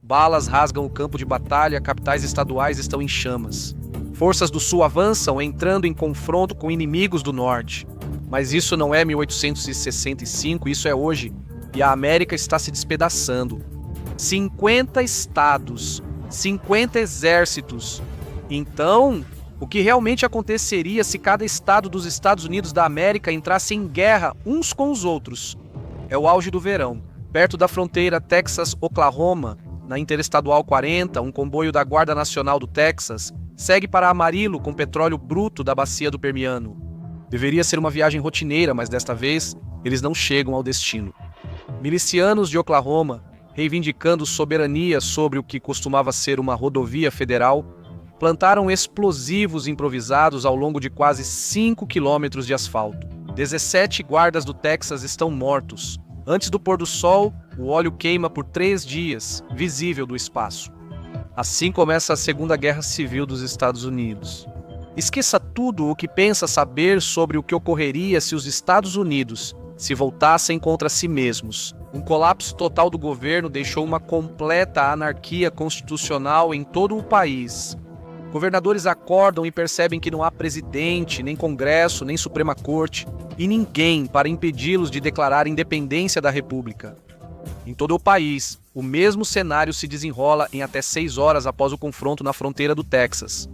Balas rasgam o campo de batalha, capitais estaduais estão em chamas. Forças do sul avançam, entrando em confronto com inimigos do norte. Mas isso não é 1865, isso é hoje, e a América está se despedaçando. 50 estados, 50 exércitos. Então, o que realmente aconteceria se cada estado dos Estados Unidos da América entrasse em guerra uns com os outros? É o auge do verão. Perto da fronteira Texas-Oklahoma, na Interestadual 40, um comboio da Guarda Nacional do Texas segue para Amarillo com petróleo bruto da bacia do Permiano. Deveria ser uma viagem rotineira, mas desta vez eles não chegam ao destino. Milicianos de Oklahoma, reivindicando soberania sobre o que costumava ser uma rodovia federal, plantaram explosivos improvisados ao longo de quase 5 quilômetros de asfalto. 17 guardas do Texas estão mortos. Antes do pôr do sol, o óleo queima por 3 dias, visível do espaço. Assim começa a Segunda Guerra Civil dos Estados Unidos. Esqueça tudo o que pensa saber sobre o que ocorreria se os Estados Unidos se voltassem contra si mesmos. Um colapso total do governo deixou uma completa anarquia constitucional em todo o país. Governadores acordam e percebem que não há presidente, nem Congresso, nem Suprema Corte, e ninguém para impedi-los de declarar independência da República. Em todo o país, o mesmo cenário se desenrola em até 6 horas após o confronto na fronteira do Texas.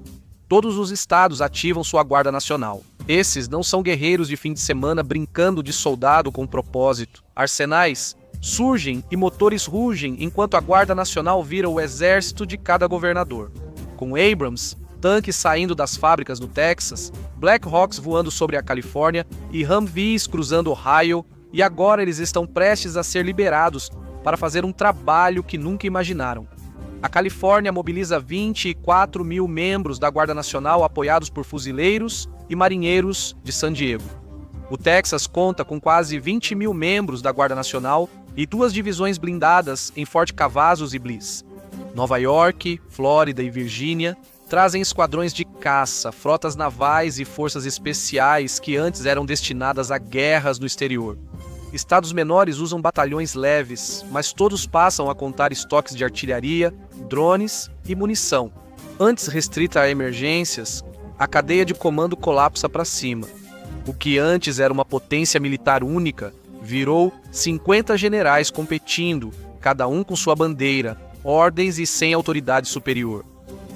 Todos os estados ativam sua Guarda Nacional. Esses não são guerreiros de fim de semana brincando de soldado com propósito. Arsenais surgem e motores rugem enquanto a Guarda Nacional vira o exército de cada governador. Com Abrams, tanques saindo das fábricas no Texas, Black Hawks voando sobre a Califórnia e Humvees cruzando Ohio, e agora eles estão prestes a ser liberados para fazer um trabalho que nunca imaginaram. A Califórnia mobiliza 24 mil membros da Guarda Nacional apoiados por fuzileiros e marinheiros de San Diego. O Texas conta com quase 20 mil membros da Guarda Nacional e 2 divisões blindadas em Fort Cavazos e Bliss. Nova York, Flórida e Virgínia trazem esquadrões de caça, frotas navais e forças especiais que antes eram destinadas a guerras no exterior. Estados menores usam batalhões leves, mas todos passam a contar estoques de artilharia, drones e munição. Antes restrita a emergências, a cadeia de comando colapsa para cima. O que antes era uma potência militar única, virou 50 generais competindo, cada um com sua bandeira, ordens e sem autoridade superior.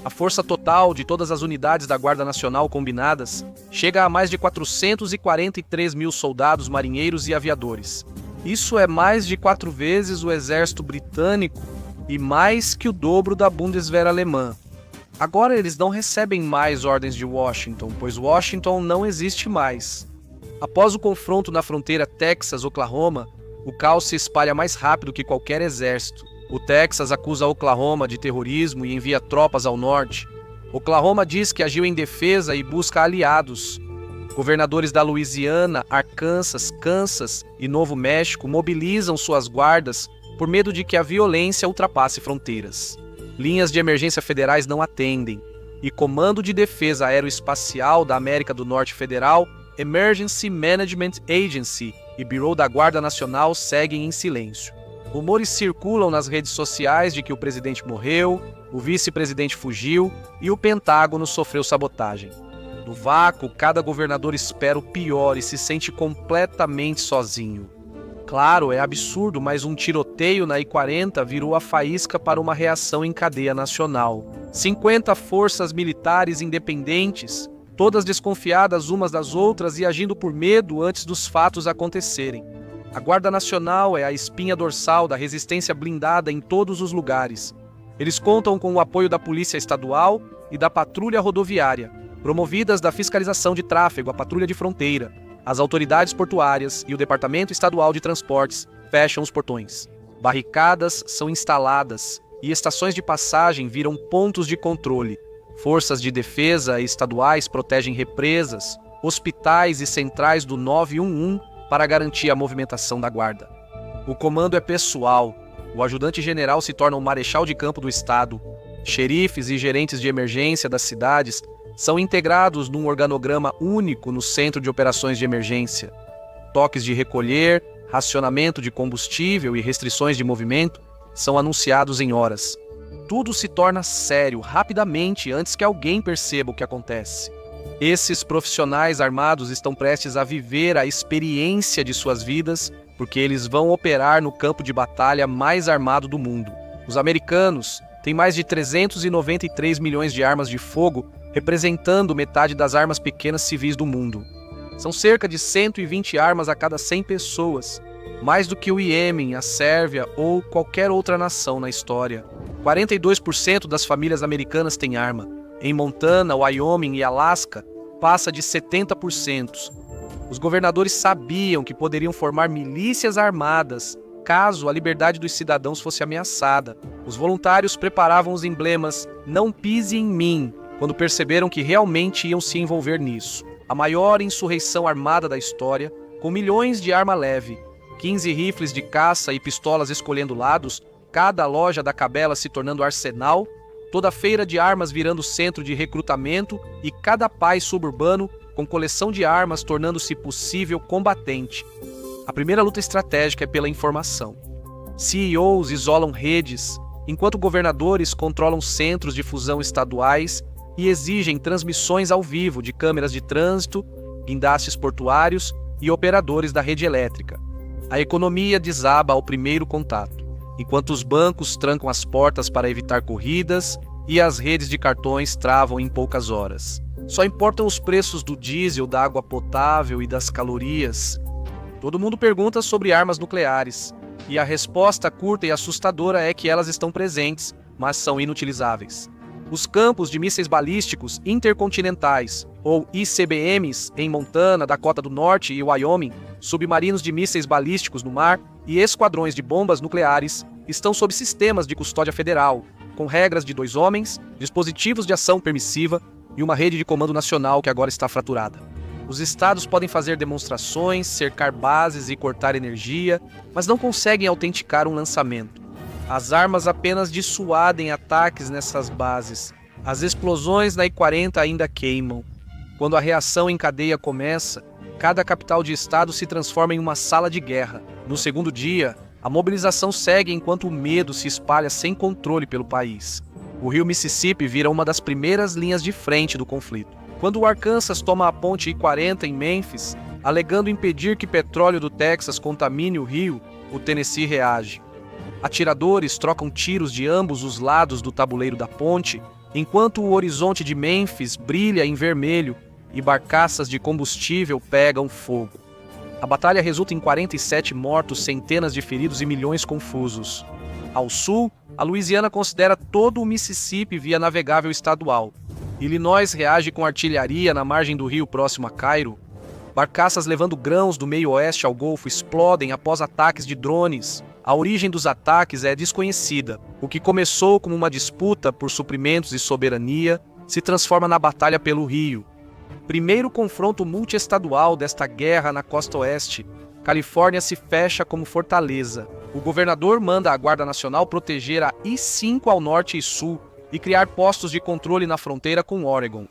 A força total de todas as unidades da Guarda Nacional combinadas chega a mais de 443 mil soldados, marinheiros e aviadores. Isso é mais de 4 vezes o exército britânico e mais que o dobro da Bundeswehr alemã. Agora eles não recebem mais ordens de Washington, pois Washington não existe mais. Após o confronto na fronteira Texas-Oklahoma, o caos se espalha mais rápido que qualquer exército. O Texas acusa Oklahoma de terrorismo e envia tropas ao norte. Oklahoma diz que agiu em defesa e busca aliados. Governadores da Louisiana, Arkansas, Kansas e Novo México mobilizam suas guardas por medo de que a violência ultrapasse fronteiras. Linhas de emergência federais não atendem. E Comando de Defesa Aeroespacial da América do Norte Federal, Emergency Management Agency e Bureau da Guarda Nacional seguem em silêncio. Rumores circulam nas redes sociais de que o presidente morreu, o vice-presidente fugiu e o Pentágono sofreu sabotagem. No vácuo, cada governador espera o pior e se sente completamente sozinho. Claro, é absurdo, mas um tiroteio na I-40 virou a faísca para uma reação em cadeia nacional. 50 forças militares independentes, todas desconfiadas umas das outras e agindo por medo antes dos fatos acontecerem. A Guarda Nacional é a espinha dorsal da resistência blindada em todos os lugares. Eles contam com o apoio da Polícia Estadual e da Patrulha Rodoviária, promovidas da Fiscalização de Tráfego, a Patrulha de Fronteira. As autoridades portuárias e o Departamento Estadual de Transportes fecham os portões. Barricadas são instaladas e estações de passagem viram pontos de controle. Forças de defesa estaduais protegem represas, hospitais e centrais do 911 para garantir a movimentação da guarda. O comando é pessoal. O ajudante-general se torna o marechal de campo do estado. Xerifes e gerentes de emergência das cidades são integrados num organograma único no centro de operações de emergência. Toques de recolher, racionamento de combustível e restrições de movimento são anunciados em horas. tudo se torna sério rapidamente antes que alguém perceba o que acontece. Esses profissionais armados estão prestes a viver a experiência de suas vidas, porque eles vão operar no campo de batalha mais armado do mundo. Os americanos têm mais de 393 milhões de armas de fogo, representando metade das armas pequenas civis do mundo. São cerca de 120 armas a cada 100 pessoas, mais do que o Iêmen, a Sérvia ou qualquer outra nação na história. 42% das famílias americanas têm arma. Em Montana, Wyoming e Alasca, passa de 70%. Os governadores sabiam que poderiam formar milícias armadas caso a liberdade dos cidadãos fosse ameaçada. Os voluntários preparavam os emblemas "Não pise em mim", quando perceberam que realmente iam se envolver nisso. A maior insurreição armada da história, com milhões de arma leve, 15 rifles de caça e pistolas escolhendo lados, cada loja da Cabela se tornando arsenal, toda feira de armas virando centro de recrutamento e cada pai suburbano com coleção de armas tornando-se possível combatente. A primeira luta estratégica é pela informação. CEOs isolam redes, enquanto governadores controlam centros de fusão estaduais e exigem transmissões ao vivo de câmeras de trânsito, guindastes portuários e operadores da rede elétrica. A economia desaba ao primeiro contato, enquanto os bancos trancam as portas para evitar corridas e as redes de cartões travam em poucas horas. Só importam os preços do diesel, da água potável e das calorias. Todo mundo pergunta sobre armas nucleares, e a resposta curta e assustadora é que elas estão presentes, mas são inutilizáveis. Os campos de mísseis balísticos intercontinentais, ou ICBMs, em Montana, Dakota do Norte e Wyoming, submarinos de mísseis balísticos no mar e esquadrões de bombas nucleares estão sob sistemas de custódia federal, com regras de 2 homens, dispositivos de ação permissiva e uma rede de comando nacional que agora está fraturada. Os estados podem fazer demonstrações, cercar bases e cortar energia, mas não conseguem autenticar um lançamento. As armas apenas dissuadem ataques nessas bases. As explosões na I-40 ainda queimam. Quando a reação em cadeia começa, cada capital de estado se transforma em uma sala de guerra. No segundo dia, a mobilização segue enquanto o medo se espalha sem controle pelo país. O rio Mississippi vira uma das primeiras linhas de frente do conflito. Quando o Arkansas toma a ponte I-40 em Memphis, alegando impedir que petróleo do Texas contamine o rio, o Tennessee reage. Atiradores trocam tiros de ambos os lados do tabuleiro da ponte, enquanto o horizonte de Memphis brilha em vermelho e barcaças de combustível pegam fogo. A batalha resulta em 47 mortos, centenas de feridos e milhões confusos. Ao sul, a Louisiana considera todo o Mississippi via navegável estadual. Illinois reage com artilharia na margem do rio próximo a Cairo. Barcaças levando grãos do meio oeste ao Golfo explodem após ataques de drones. A origem dos ataques é desconhecida. O que começou como uma disputa por suprimentos e soberania se transforma na batalha pelo rio. Primeiro confronto multiestadual desta guerra na costa oeste. Califórnia se fecha como fortaleza. O governador manda a Guarda Nacional proteger a I-5 ao norte e sul e criar postos de controle na fronteira com Oregon.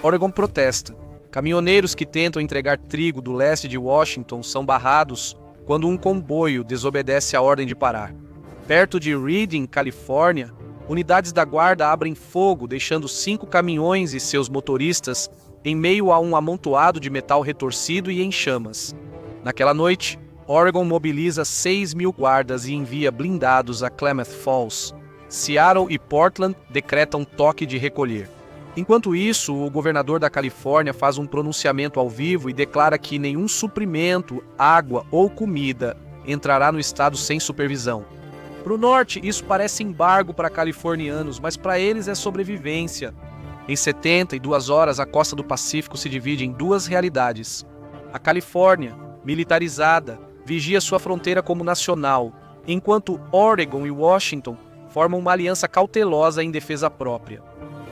Oregon protesta. Caminhoneiros que tentam entregar trigo do leste de Washington são barrados quando um comboio desobedece a ordem de parar. Perto de Redding, Califórnia, unidades da guarda abrem fogo, deixando 5 caminhões e seus motoristas em meio a um amontoado de metal retorcido e em chamas. Naquela noite, Oregon mobiliza 6.000 guardas e envia blindados a Klamath Falls. Seattle e Portland decretam toque de recolher. Enquanto isso, o governador da Califórnia faz um pronunciamento ao vivo e declara que nenhum suprimento, água ou comida entrará no estado sem supervisão. Para o norte, isso parece embargo para californianos, mas para eles é sobrevivência. Em 72 horas, a costa do Pacífico se divide em 2 realidades. A Califórnia, militarizada, vigia sua fronteira como nacional, enquanto Oregon e Washington formam uma aliança cautelosa em defesa própria.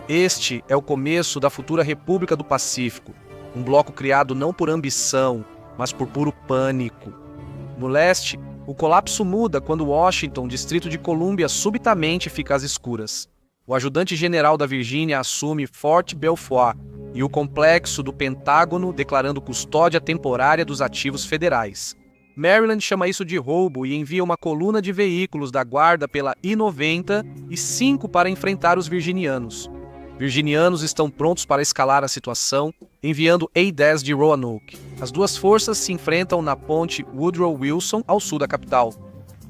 Este é o começo da futura República do Pacífico, um bloco criado não por ambição, mas por puro pânico. No leste, o colapso muda quando Washington, Distrito de Colômbia, subitamente fica às escuras. O ajudante-general da Virgínia assume Fort Belvoir e o complexo do Pentágono declarando custódia temporária dos ativos federais. Maryland chama isso de roubo e envia uma coluna de veículos da guarda pela I-90 e 5 para enfrentar os virginianos. Virginianos estão prontos para escalar a situação, enviando A-10 de Roanoke. As duas forças se enfrentam na ponte Woodrow Wilson, ao sul da capital.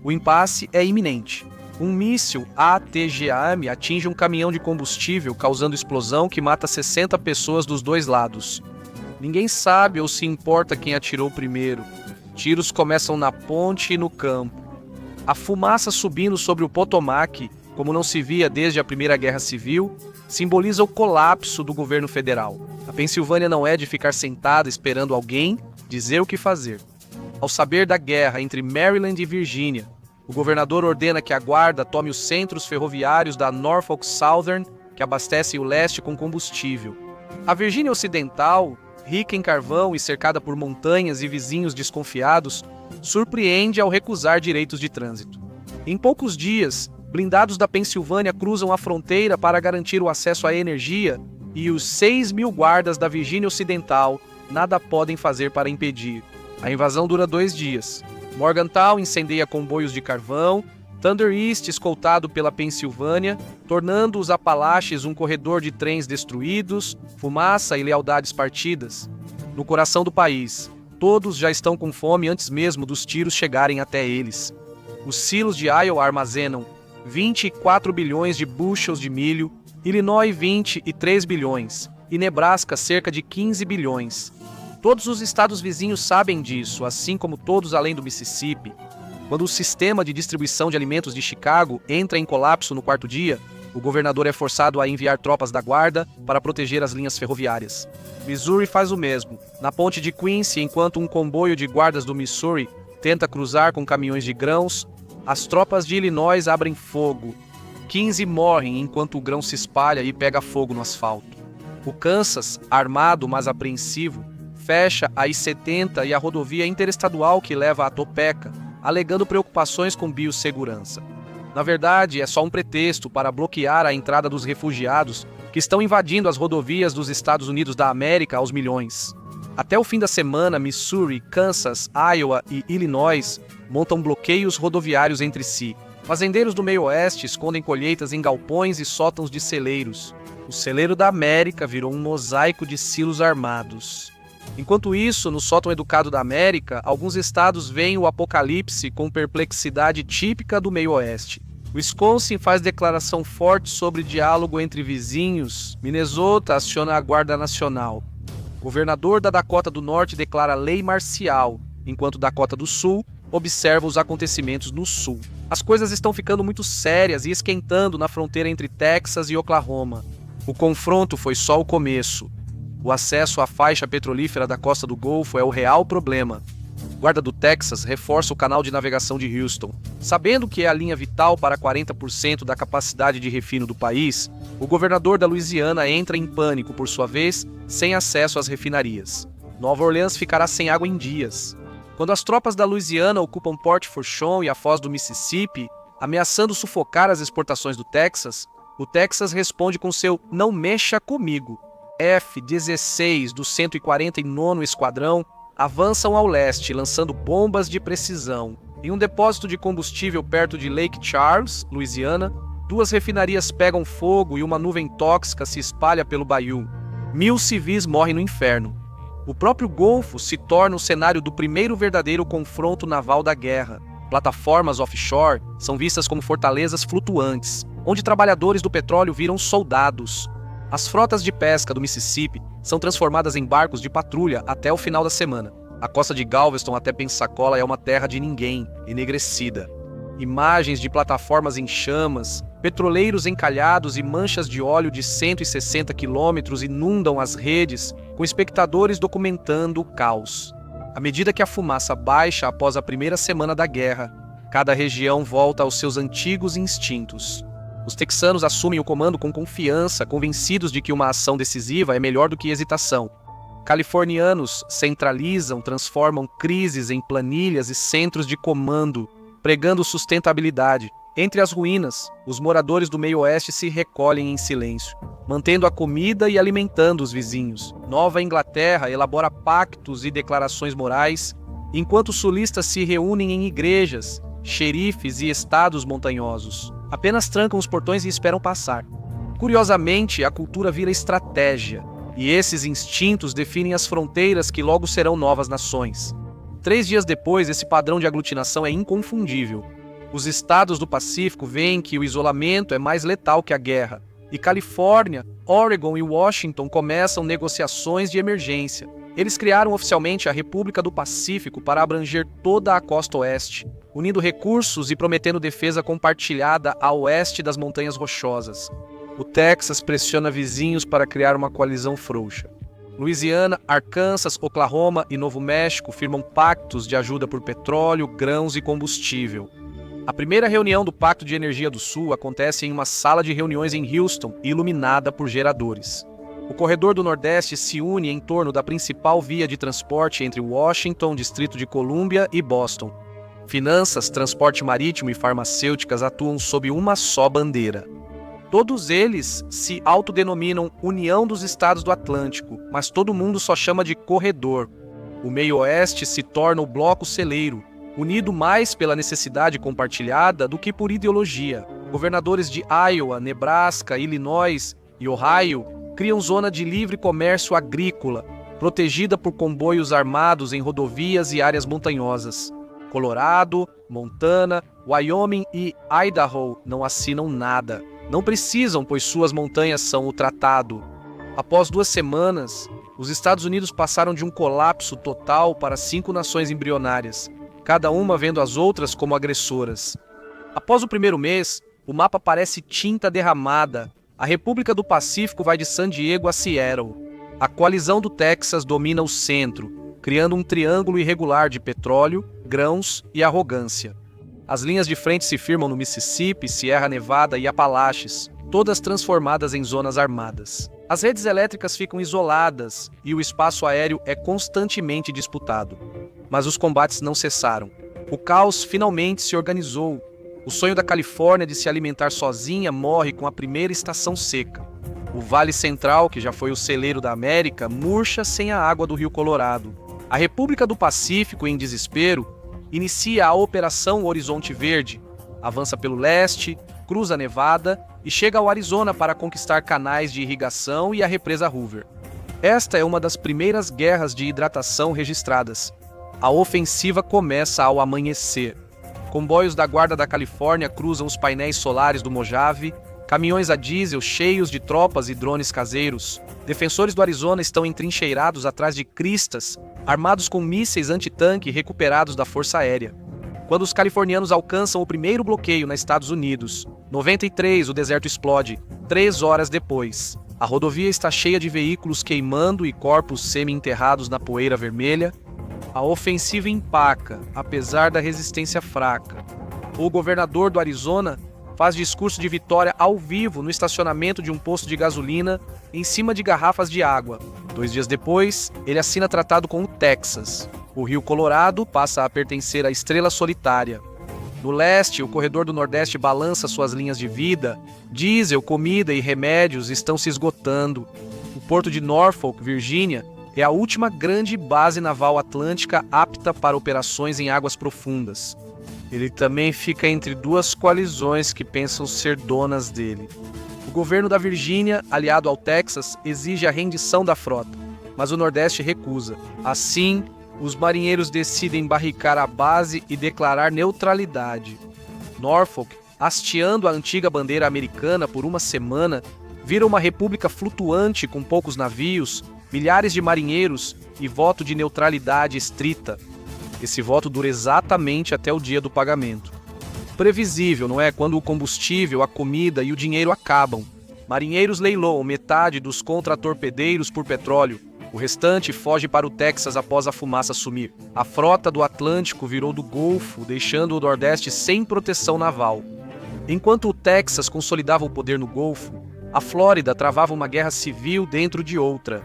O impasse é iminente. Um míssil ATGM atinge um caminhão de combustível, causando explosão que mata 60 pessoas dos dois lados. Ninguém sabe ou se importa quem atirou primeiro. Tiros começam na ponte e no campo. A fumaça subindo sobre o Potomac, como não se via desde a Primeira Guerra Civil, simboliza o colapso do governo federal. A Pensilvânia não é de ficar sentada esperando alguém dizer o que fazer. Ao saber da guerra entre Maryland e Virgínia, o governador ordena que a guarda tome os centros ferroviários da Norfolk Southern, que abastecem o leste com combustível. A Virgínia Ocidental, rica em carvão e cercada por montanhas e vizinhos desconfiados, surpreende ao recusar direitos de trânsito. Em poucos dias, blindados da Pensilvânia cruzam a fronteira para garantir o acesso à energia e os 6.000 guardas da Virgínia Ocidental nada podem fazer para impedir. A invasão dura 2 dias. Morgantown incendeia comboios de carvão, Thunder East escoltado pela Pensilvânia, tornando os Apalaches um corredor de trens destruídos, fumaça e lealdades partidas. No coração do país, todos já estão com fome antes mesmo dos tiros chegarem até eles. Os silos de Iowa armazenam 24 bilhões de bushels de milho, Illinois 23 bilhões e Nebraska cerca de 15 bilhões. Todos os estados vizinhos sabem disso, assim como todos além do Mississippi. Quando o sistema de distribuição de alimentos de Chicago entra em colapso no 4º dia, o governador é forçado a enviar tropas da guarda para proteger as linhas ferroviárias. Missouri faz o mesmo. Na ponte de Quincy, enquanto um comboio de guardas do Missouri tenta cruzar com caminhões de grãos, as tropas de Illinois abrem fogo. 15 morrem enquanto o grão se espalha e pega fogo no asfalto. O Kansas, armado mas apreensivo, fecha a I-70 e a rodovia interestadual que leva a Topeka, alegando preocupações com biossegurança. Na verdade, é só um pretexto para bloquear a entrada dos refugiados que estão invadindo as rodovias dos Estados Unidos da América aos milhões. Até o fim da semana, Missouri, Kansas, Iowa e Illinois montam bloqueios rodoviários entre si. Fazendeiros do meio oeste escondem colheitas em galpões e sótãos de celeiros. O celeiro da América virou um mosaico de silos armados. Enquanto isso, no sótão educado da América, alguns estados veem o apocalipse com perplexidade típica do meio-oeste. Wisconsin faz declaração forte sobre diálogo entre vizinhos. Minnesota aciona a Guarda Nacional. O governador da Dakota do Norte declara lei marcial, enquanto Dakota do Sul observa os acontecimentos no sul. As coisas estão ficando muito sérias e esquentando na fronteira entre Texas e Oklahoma. O confronto foi só o começo. O acesso à faixa petrolífera da costa do Golfo é o real problema. O guarda do Texas reforça o canal de navegação de Houston. Sabendo que é a linha vital para 40% da capacidade de refino do país, o governador da Louisiana entra em pânico, por sua vez, sem acesso às refinarias. Nova Orleans ficará sem água em dias. Quando as tropas da Louisiana ocupam Port Fourchon e a foz do Mississippi, ameaçando sufocar as exportações do Texas, o Texas responde com seu "não mexa comigo". F-16 do 149º Esquadrão avançam ao leste, lançando bombas de precisão. Em um depósito de combustível perto de Lake Charles, Louisiana, 2 refinarias pegam fogo e uma nuvem tóxica se espalha pelo Bayou. 1000 civis morrem no inferno. O próprio Golfo se torna o cenário do primeiro verdadeiro confronto naval da guerra. Plataformas offshore são vistas como fortalezas flutuantes, onde trabalhadores do petróleo viram soldados. As frotas de pesca do Mississippi são transformadas em barcos de patrulha até o final da semana. A costa de Galveston até Pensacola é uma terra de ninguém, enegrecida. Imagens de plataformas em chamas, petroleiros encalhados e manchas de óleo de 160 quilômetros inundam as redes, com espectadores documentando o caos. À medida que a fumaça baixa após a primeira semana da guerra, cada região volta aos seus antigos instintos. Os texanos assumem o comando com confiança, convencidos de que uma ação decisiva é melhor do que hesitação. Californianos centralizam, transformam crises em planilhas e centros de comando, pregando sustentabilidade. Entre as ruínas, os moradores do meio-oeste se recolhem em silêncio, mantendo a comida e alimentando os vizinhos. Nova Inglaterra elabora pactos e declarações morais, enquanto sulistas se reúnem em igrejas, xerifes e estados montanhosos apenas trancam os portões e esperam passar. Curiosamente, a cultura vira estratégia, e esses instintos definem as fronteiras que logo serão novas nações. 3 dias depois, esse padrão de aglutinação é inconfundível. Os estados do Pacífico veem que o isolamento é mais letal que a guerra, e Califórnia, Oregon e Washington começam negociações de emergência. Eles criaram oficialmente a República do Pacífico para abranger toda a costa oeste, unindo recursos e prometendo defesa compartilhada a oeste das Montanhas Rochosas. O Texas pressiona vizinhos para criar uma coalizão frouxa. Louisiana, Arkansas, Oklahoma e Novo México firmam pactos de ajuda por petróleo, grãos e combustível. A primeira reunião do Pacto de Energia do Sul acontece em uma sala de reuniões em Houston, iluminada por geradores. O corredor do Nordeste se une em torno da principal via de transporte entre Washington, Distrito de Colômbia e Boston. Finanças, transporte marítimo e farmacêuticas atuam sob uma só bandeira. Todos eles se autodenominam União dos Estados do Atlântico, mas todo mundo só chama de corredor. O meio-oeste se torna o bloco celeiro, unido mais pela necessidade compartilhada do que por ideologia. Governadores de Iowa, Nebraska, Illinois e Ohio criam zona de livre comércio agrícola, protegida por comboios armados em rodovias e áreas montanhosas. Colorado, Montana, Wyoming e Idaho não assinam nada. Não precisam, pois suas montanhas são o tratado. Após 2 semanas, os Estados Unidos passaram de um colapso total para 5 nações embrionárias, cada uma vendo as outras como agressoras. Após o primeiro mês, o mapa parece tinta derramada. A República do Pacífico vai de San Diego a Seattle. A coalizão do Texas domina o centro, criando um triângulo irregular de petróleo, grãos e arrogância. As linhas de frente se firmam no Mississippi, Sierra Nevada e Apalaches, todas transformadas em zonas armadas. As redes elétricas ficam isoladas e o espaço aéreo é constantemente disputado. Mas os combates não cessaram. O caos finalmente se organizou. O sonho da Califórnia de se alimentar sozinha morre com a primeira estação seca. O Vale Central, que já foi o celeiro da América, murcha sem a água do Rio Colorado. A República do Pacífico, em desespero, inicia a Operação Horizonte Verde, avança pelo leste, cruza a Nevada e chega ao Arizona para conquistar canais de irrigação e a represa Hoover. Esta é uma das primeiras guerras de hidratação registradas. A ofensiva começa ao amanhecer. Comboios da Guarda da Califórnia cruzam os painéis solares do Mojave, caminhões a diesel cheios de tropas e drones caseiros. Defensores do Arizona estão entrincheirados atrás de cristas, armados com mísseis antitanque recuperados da Força Aérea. Quando os californianos alcançam o primeiro bloqueio nos Estados Unidos, 93, o deserto explode. 3 horas depois, a rodovia está cheia de veículos queimando e corpos semi-enterrados na poeira vermelha. A ofensiva empaca, apesar da resistência fraca. O governador do Arizona faz discurso de vitória ao vivo no estacionamento de um posto de gasolina em cima de garrafas de água. 2 dias depois, ele assina tratado com o Texas. O Rio Colorado passa a pertencer à Estrela Solitária. No leste, o corredor do Nordeste balança suas linhas de vida. Diesel, comida e remédios estão se esgotando. O porto de Norfolk, Virgínia, é a última grande base naval atlântica apta para operações em águas profundas. Ele também fica entre 2 coalizões que pensam ser donas dele. O governo da Virgínia, aliado ao Texas, exige a rendição da frota, mas o Nordeste recusa. Assim, os marinheiros decidem barricar a base e declarar neutralidade. Norfolk, hasteando a antiga bandeira americana por uma semana, vira uma república flutuante com poucos navios, milhares de marinheiros e voto de neutralidade estrita. Esse voto dura exatamente até o dia do pagamento. Previsível, não é? Quando o combustível, a comida e o dinheiro acabam. Marinheiros leiloam metade dos contratorpedeiros por petróleo. O restante foge para o Texas após a fumaça sumir. A frota do Atlântico virou do Golfo, deixando o Nordeste sem proteção naval. Enquanto o Texas consolidava o poder no Golfo, a Flórida travava uma guerra civil dentro de outra.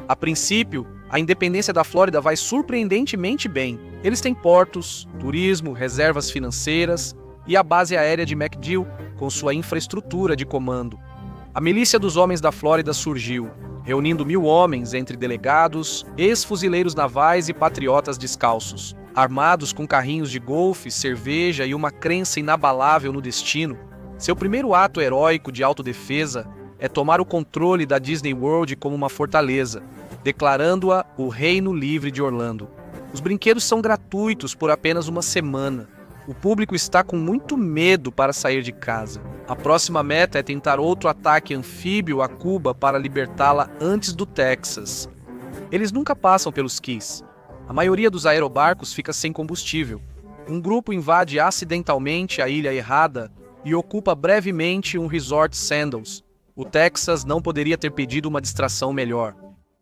A princípio, a independência da Flórida vai surpreendentemente bem. Eles têm portos, turismo, reservas financeiras e a base aérea de MacDill, com sua infraestrutura de comando. A milícia dos homens da Flórida surgiu, reunindo 1000 homens entre delegados, ex-fuzileiros navais e patriotas descalços. Armados com carrinhos de golfe, cerveja e uma crença inabalável no destino, seu primeiro ato heróico de autodefesa é tomar o controle da Disney World como uma fortaleza, declarando-a o Reino Livre de Orlando. Os brinquedos são gratuitos por apenas uma semana. O público está com muito medo para sair de casa. A próxima meta é tentar outro ataque anfíbio a Cuba para libertá-la antes do Texas. Eles nunca passam pelos Keys. A maioria dos aerobarcos fica sem combustível. Um grupo invade acidentalmente a ilha errada e ocupa brevemente um resort Sandals. O Texas não poderia ter pedido uma distração melhor.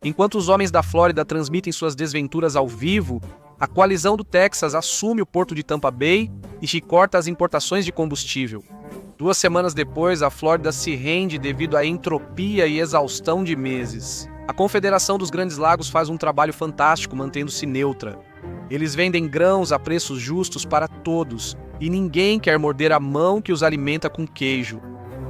Enquanto os homens da Flórida transmitem suas desventuras ao vivo, a coalizão do Texas assume o porto de Tampa Bay e chicota as importações de combustível. 2 semanas depois, a Flórida se rende devido à entropia e exaustão de meses. A Confederação dos Grandes Lagos faz um trabalho fantástico mantendo-se neutra. Eles vendem grãos a preços justos para todos, e ninguém quer morder a mão que os alimenta com queijo.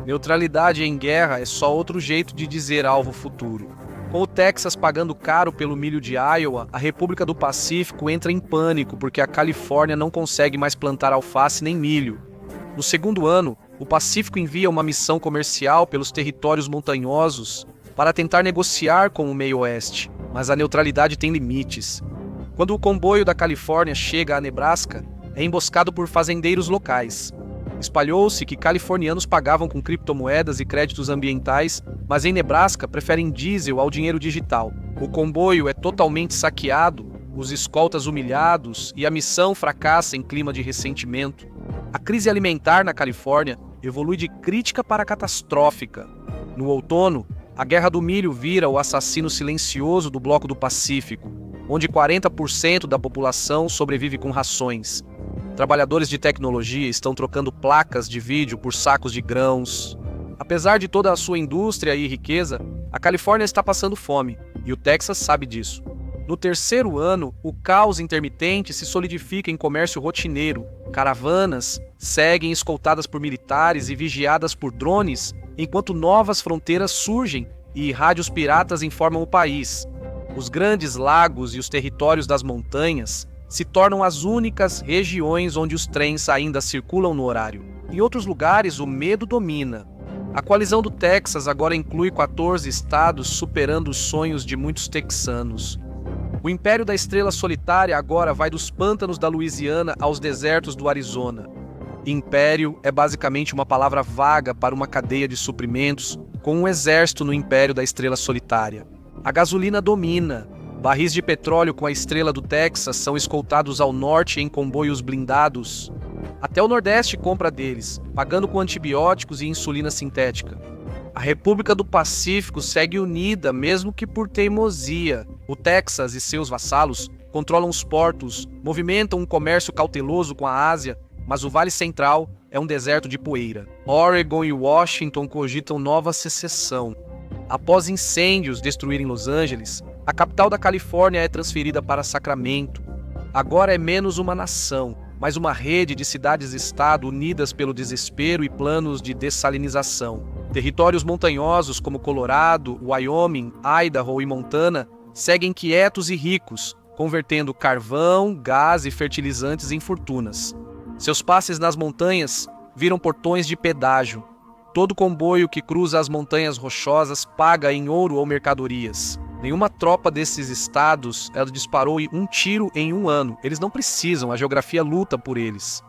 Neutralidade em guerra é só outro jeito de dizer alvo futuro. Com o Texas pagando caro pelo milho de Iowa, a República do Pacífico entra em pânico porque a Califórnia não consegue mais plantar alface nem milho. No segundo ano, o Pacífico envia uma missão comercial pelos territórios montanhosos para tentar negociar com o meio-oeste, mas a neutralidade tem limites. Quando o comboio da Califórnia chega a Nebraska, é emboscado por fazendeiros locais. Espalhou-se que californianos pagavam com criptomoedas e créditos ambientais, mas em Nebraska preferem diesel ao dinheiro digital. O comboio é totalmente saqueado, os escoltas humilhados e a missão fracassa em clima de ressentimento. A crise alimentar na Califórnia evolui de crítica para catastrófica. No outono, a Guerra do Milho vira o assassino silencioso do Bloco do Pacífico, onde 40% da população sobrevive com rações. Trabalhadores de tecnologia estão trocando placas de vídeo por sacos de grãos. Apesar de toda a sua indústria e riqueza, a Califórnia está passando fome, e o Texas sabe disso. No terceiro ano, o caos intermitente se solidifica em comércio rotineiro. Caravanas seguem escoltadas por militares e vigiadas por drones, enquanto novas fronteiras surgem e rádios piratas informam o país. Os grandes lagos e os territórios das montanhas se tornam as únicas regiões onde os trens ainda circulam no horário. Em outros lugares, o medo domina. A coalizão do Texas agora inclui 14 estados, superando os sonhos de muitos texanos. O Império da Estrela Solitária agora vai dos pântanos da Louisiana aos desertos do Arizona. Império é basicamente uma palavra vaga para uma cadeia de suprimentos, com um exército no Império da Estrela Solitária. A gasolina domina. Barris de petróleo com a estrela do Texas são escoltados ao norte em comboios blindados. Até o Nordeste compra deles, pagando com antibióticos e insulina sintética. A República do Pacífico segue unida, mesmo que por teimosia. O Texas e seus vassalos controlam os portos, movimentam um comércio cauteloso com a Ásia, mas o Vale Central é um deserto de poeira. Oregon e Washington cogitam nova secessão. Após incêndios destruírem Los Angeles, a capital da Califórnia é transferida para Sacramento. Agora é menos uma nação, mas uma rede de cidades-estado unidas pelo desespero e planos de dessalinização. Territórios montanhosos como Colorado, Wyoming, Idaho e Montana seguem quietos e ricos, convertendo carvão, gás e fertilizantes em fortunas. Seus passes nas montanhas viram portões de pedágio. Todo comboio que cruza as montanhas rochosas paga em ouro ou mercadorias. Nenhuma tropa desses estados disparou um tiro em um ano. Eles não precisam, a geografia luta por eles.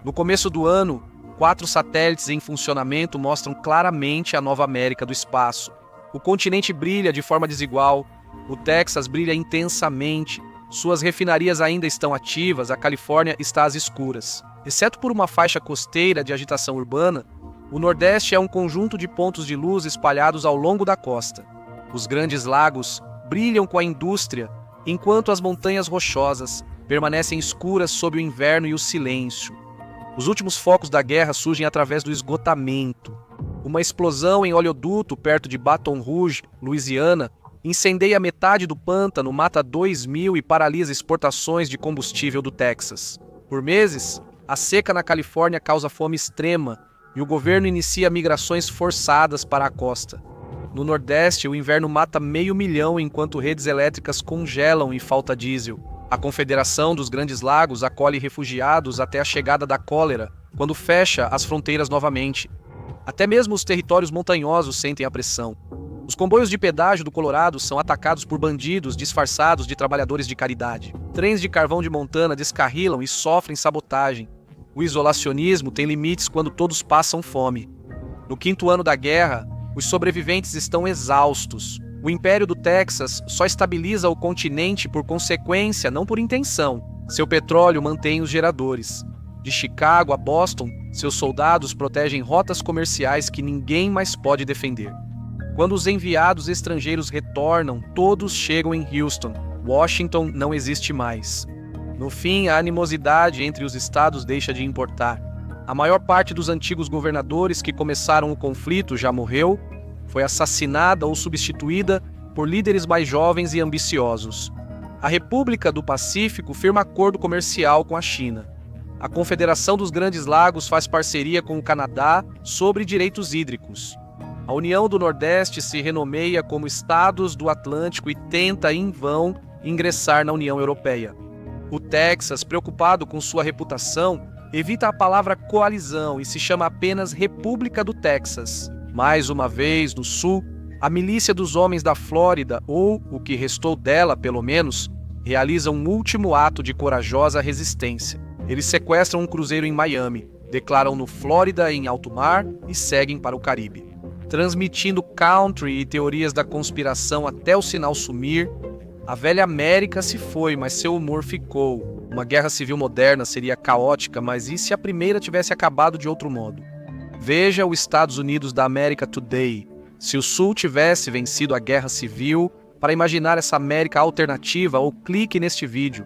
No começo do ano, 4 satélites em funcionamento mostram claramente a Nova América do espaço. O continente brilha de forma desigual, o Texas brilha intensamente, suas refinarias ainda estão ativas, a Califórnia está às escuras. Exceto por uma faixa costeira de agitação urbana, o Nordeste é um conjunto de pontos de luz espalhados ao longo da costa. Os grandes lagos brilham com a indústria, enquanto as montanhas rochosas permanecem escuras sob o inverno e o silêncio. Os últimos focos da guerra surgem através do esgotamento. Uma explosão em oleoduto perto de Baton Rouge, Louisiana, incendeia metade do pântano, mata 2.000 e paralisa exportações de combustível do Texas. Por meses, a seca na Califórnia causa fome extrema e o governo inicia migrações forçadas para a costa. No Nordeste, o inverno mata 500.000 enquanto redes elétricas congelam e falta diesel. A Confederação dos Grandes Lagos acolhe refugiados até a chegada da cólera, quando fecha as fronteiras novamente. Até mesmo os territórios montanhosos sentem a pressão. Os comboios de pedágio do Colorado são atacados por bandidos disfarçados de trabalhadores de caridade. Trens de carvão de Montana descarrilam e sofrem sabotagem. O isolacionismo tem limites quando todos passam fome. No 5º ano da guerra, os sobreviventes estão exaustos. O Império do Texas só estabiliza o continente por consequência, não por intenção. Seu petróleo mantém os geradores. De Chicago a Boston, seus soldados protegem rotas comerciais que ninguém mais pode defender. Quando os enviados estrangeiros retornam, todos chegam em Houston. Washington não existe mais. No fim, a animosidade entre os estados deixa de importar. A maior parte dos antigos governadores que começaram o conflito já morreu, foi assassinada ou substituída por líderes mais jovens e ambiciosos. A República do Pacífico firma acordo comercial com a China. A Confederação dos Grandes Lagos faz parceria com o Canadá sobre direitos hídricos. A União do Nordeste se renomeia como Estados do Atlântico e tenta, em vão, ingressar na União Europeia. O Texas, preocupado com sua reputação, evita a palavra coalizão e se chama apenas República do Texas. Mais uma vez, no sul, a milícia dos homens da Flórida, ou o que restou dela, pelo menos, realiza um último ato de corajosa resistência. Eles sequestram um cruzeiro em Miami, declaram-no Flórida em alto mar e seguem para o Caribe. Transmitindo country e teorias da conspiração até o sinal sumir, a velha América se foi, mas seu humor ficou. Uma guerra civil moderna seria caótica, mas e se a primeira tivesse acabado de outro modo? Veja os Estados Unidos da América Today. Se o Sul tivesse vencido a guerra civil, para imaginar essa América alternativa, ou clique neste vídeo.